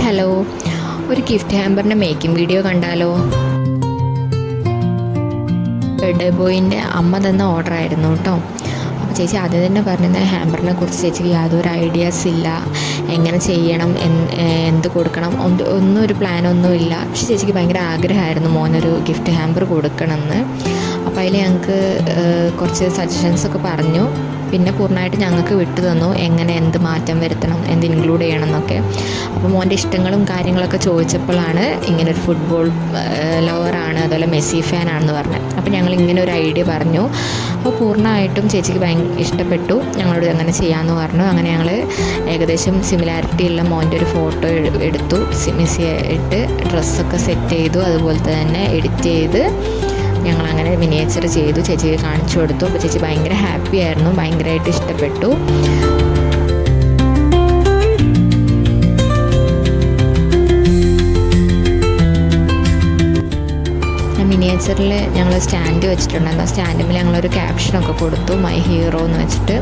Hello, ഒരു gift ഹാമ്പറിൻ്റെ making video കണ്ടാലോ? Birthday ബോയിൻ്റെ അമ്മ തന്ന ഓർഡർ ആയിരുന്നു കേട്ടോ. അപ്പോൾ ചേച്ചി ആദ്യം തന്നെ പറഞ്ഞത് ഹാമ്പറിനെ കുറിച്ച് ചേച്ചിക്ക് യാതൊരു ഐഡിയാസ് ഇല്ല, എങ്ങനെ ചെയ്യണം, എന്ത് കൊടുക്കണം, ഒന്നും ഒരു പ്ലാനൊന്നും ഇല്ല. പക്ഷെ ചേച്ചിക്ക് ഭയങ്കര ആഗ്രഹമായിരുന്നു മോനൊരു ഗിഫ്റ്റ് ഹാമ്പർ കൊടുക്കണമെന്ന്. അപ്പോൾ അതിൽ ഞങ്ങൾക്ക് കുറച്ച് സജഷൻസൊക്കെ പറഞ്ഞു. പിന്നെ പൂർണ്ണമായിട്ട് ഞങ്ങൾക്ക് വിട്ടു തന്നു എങ്ങനെ എന്ത് മാറ്റം വരുത്തണം, എന്ത് ഇൻക്ലൂഡ് ചെയ്യണം എന്നൊക്കെ. അപ്പോൾ മോൻ്റെ ഇഷ്ടങ്ങളും കാര്യങ്ങളൊക്കെ ചോദിച്ചപ്പോഴാണ് ഇങ്ങനൊരു ഫുട്ബോൾ ലവറാണ്, അതുപോലെ മെസ്സി ഫാനാണെന്ന് പറഞ്ഞത്. അപ്പോൾ ഞങ്ങൾ ഇങ്ങനെ ഒരു ഐഡിയ പറഞ്ഞു. അപ്പോൾ പൂർണ്ണമായിട്ടും ചേച്ചിക്ക് ഭയങ്കര ഇഷ്ടപ്പെട്ടു. ഞങ്ങളോട് അങ്ങനെ ചെയ്യാമെന്ന് പറഞ്ഞു. അങ്ങനെ ഞങ്ങൾ ഏകദേശം സിമിലാരിറ്റി ഉള്ള മോൻ്റെ ഒരു ഫോട്ടോ എടുത്തു, മെസ്സി ഇട്ട് ഡ്രസ്സൊക്കെ സെറ്റ് ചെയ്തു, അതുപോലെ തന്നെ എഡിറ്റ് ചെയ്ത് ഞങ്ങളങ്ങനെ മിനിയേച്ചർ ചെയ്തു, ചേച്ചിക്ക് കാണിച്ചു കൊടുത്തു. അപ്പോൾ ചേച്ചി ഭയങ്കര ഹാപ്പി ആയിരുന്നു, ഭയങ്കരമായിട്ട് ഇഷ്ടപ്പെട്ടു. മിനിയേച്ചറിൽ ഞങ്ങൾ സ്റ്റാൻഡ് വെച്ചിട്ടുണ്ടായിരുന്നു. ആ സ്റ്റാൻഡിൽ ഞങ്ങളൊരു ക്യാപ്ഷനൊക്കെ കൊടുത്തു, മൈ ഹീറോ എന്ന് വെച്ചിട്ട്.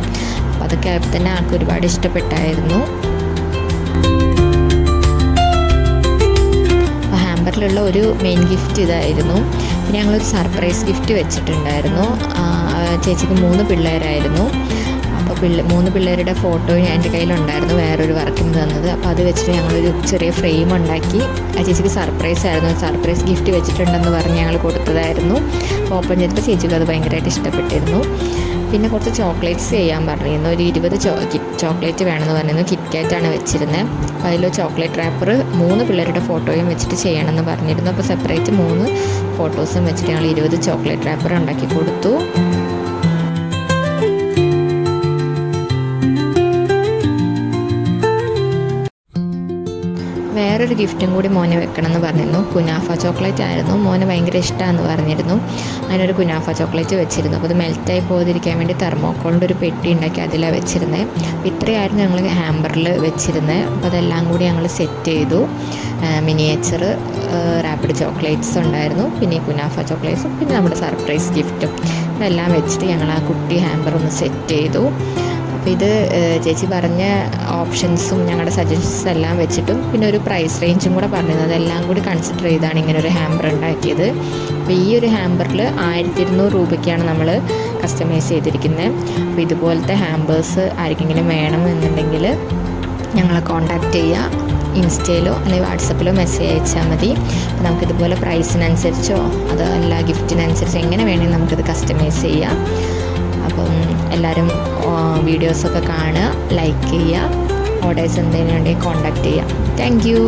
അപ്പോൾ അതൊക്കെ തന്നെ ആൾക്ക് ഒരുപാട് ഇഷ്ടപ്പെട്ടായിരുന്നു. ഹാമ്പറിലുള്ള ഒരു മെയിൻ ഗിഫ്റ്റ് ഇതായിരുന്നു. പിന്നെ ഞങ്ങളൊരു സർപ്രൈസ് ഗിഫ്റ്റ് വെച്ചിട്ടുണ്ടായിരുന്നു. ചേച്ചിക്ക് 3 പിള്ളേരായിരുന്നു. അപ്പോൾ 3 പിള്ളേരുടെ ഫോട്ടോയും എൻ്റെ കയ്യിലുണ്ടായിരുന്നു, വേറൊരു വർക്കിന് തന്നത്. അപ്പോൾ അത് വെച്ചിട്ട് ഞങ്ങളൊരു ചെറിയ ഫ്രെയിം ഉണ്ടാക്കി. ആ ചേച്ചിക്ക് സർപ്രൈസ് ആയിരുന്നു, സർപ്രൈസ് ഗിഫ്റ്റ് വെച്ചിട്ടുണ്ടെന്ന് പറഞ്ഞ് ഞങ്ങൾ കൊടുത്തതായിരുന്നു. അപ്പോൾ ഓപ്പൺ ചെയ്തപ്പോൾ ചേച്ചിക്ക് അത് ഭയങ്കരമായിട്ട് ഇഷ്ടപ്പെട്ടിരുന്നു. പിന്നെ കുറച്ച് ചോക്ലേറ്റ്സ് ചെയ്യാൻ പറഞ്ഞിരുന്നു. ഒരു 20 ചോക്ലേറ്റ് വേണമെന്ന് പറഞ്ഞിരുന്നു. കിറ്റ്കാറ്റാണ് വെച്ചിരുന്നത്. അപ്പോൾ അതിൽ ചോക്ലേറ്റ് റാപ്പർ 3 പിള്ളേരുടെ ഫോട്ടോയും വെച്ചിട്ട് ചെയ്യണമെന്ന് പറഞ്ഞിരുന്നു. അപ്പോൾ സെപ്പറേറ്റ് 3 ഫോട്ടോസും വെച്ചിട്ട് ഞങ്ങൾ 20 ചോക്ലേറ്റ് റാപ്പർ ഉണ്ടാക്കി കൊടുത്തു. വേറൊരു ഗിഫ്റ്റും കൂടി മോനെ വെക്കണമെന്ന് പറഞ്ഞിരുന്നു. കുനാഫ ചോക്ലേറ്റ് ആയിരുന്നു, മോന് ഭയങ്കര ഇഷ്ടമാണെന്ന് പറഞ്ഞിരുന്നു. അതിനൊരു കുനാഫ ചോക്ലേറ്റ് വെച്ചിരുന്നു. അപ്പോൾ അത് മെൽറ്റായി പോകാതിരിക്കാൻ വേണ്ടി തെർമോക്കോളിൻ്റെ ഒരു പെട്ടി ഉണ്ടാക്കി അതിലാണ് വെച്ചിരുന്നത്. അപ്പോൾ ഇത്രയായിരുന്നു ഞങ്ങൾ ഹാമ്പറിൽ വെച്ചിരുന്നത്. അപ്പോൾ അതെല്ലാം കൂടി ഞങ്ങൾ സെറ്റ് ചെയ്തു. മിനിയേച്ചർ റാപ്പിഡ് ചോക്ലേറ്റ്സ് ഉണ്ടായിരുന്നു, പിന്നെ കുനാഫ ചോക്ലേറ്റ്സും, പിന്നെ നമ്മുടെ സർപ്രൈസ് ഗിഫ്റ്റും ഇതെല്ലാം വെച്ചിട്ട് ഞങ്ങൾ ആ കുട്ടി ഹാമ്പർ ഒന്ന് സെറ്റ് ചെയ്തു. അപ്പോൾ ഇത് ചേച്ചി പറഞ്ഞ ഓപ്ഷൻസും ഞങ്ങളുടെ സജഷൻസും എല്ലാം വെച്ചിട്ടും പിന്നെ ഒരു പ്രൈസ് റേഞ്ചും കൂടെ പറഞ്ഞിരുന്നത്, അതെല്ലാം കൂടി കൺസിഡർ ചെയ്താണ് ഇങ്ങനെ ഒരു ഹാമ്പർ ഉണ്ടാക്കിയത്. അപ്പോൾ ഈ ഒരു ഹാമ്പറിൽ 1200 രൂപയ്ക്കാണ് നമ്മൾ കസ്റ്റമൈസ് ചെയ്തിരിക്കുന്നത്. അപ്പോൾ ഇതുപോലത്തെ ഹാമ്പേഴ്സ് ആർക്കെങ്കിലും വേണമെന്നുണ്ടെങ്കിൽ ഞങ്ങളെ കോൺടാക്റ്റ് ചെയ്യുക. ഇൻസ്റ്റയിലോ അല്ലെങ്കിൽ വാട്സപ്പിലോ മെസ്സേജ് അയച്ചാൽ മതി. അപ്പോൾ നമുക്കിതുപോലെ പ്രൈസിനനുസരിച്ചോ അതല്ല ഗിഫ്റ്റിനനുസരിച്ചോ എങ്ങനെ വേണമെങ്കിൽ നമുക്കിത് കസ്റ്റമൈസ് ചെയ്യാം. അപ്പം എല്ലാവരും വീഡിയോസൊക്കെ കാണുക, ലൈക്ക് ചെയ്യുക, ഓർഡേഴ്സ് എന്തെങ്കിലും ഉണ്ടെങ്കിൽ കോൺടാക്റ്റ് ചെയ്യുക. Thank you.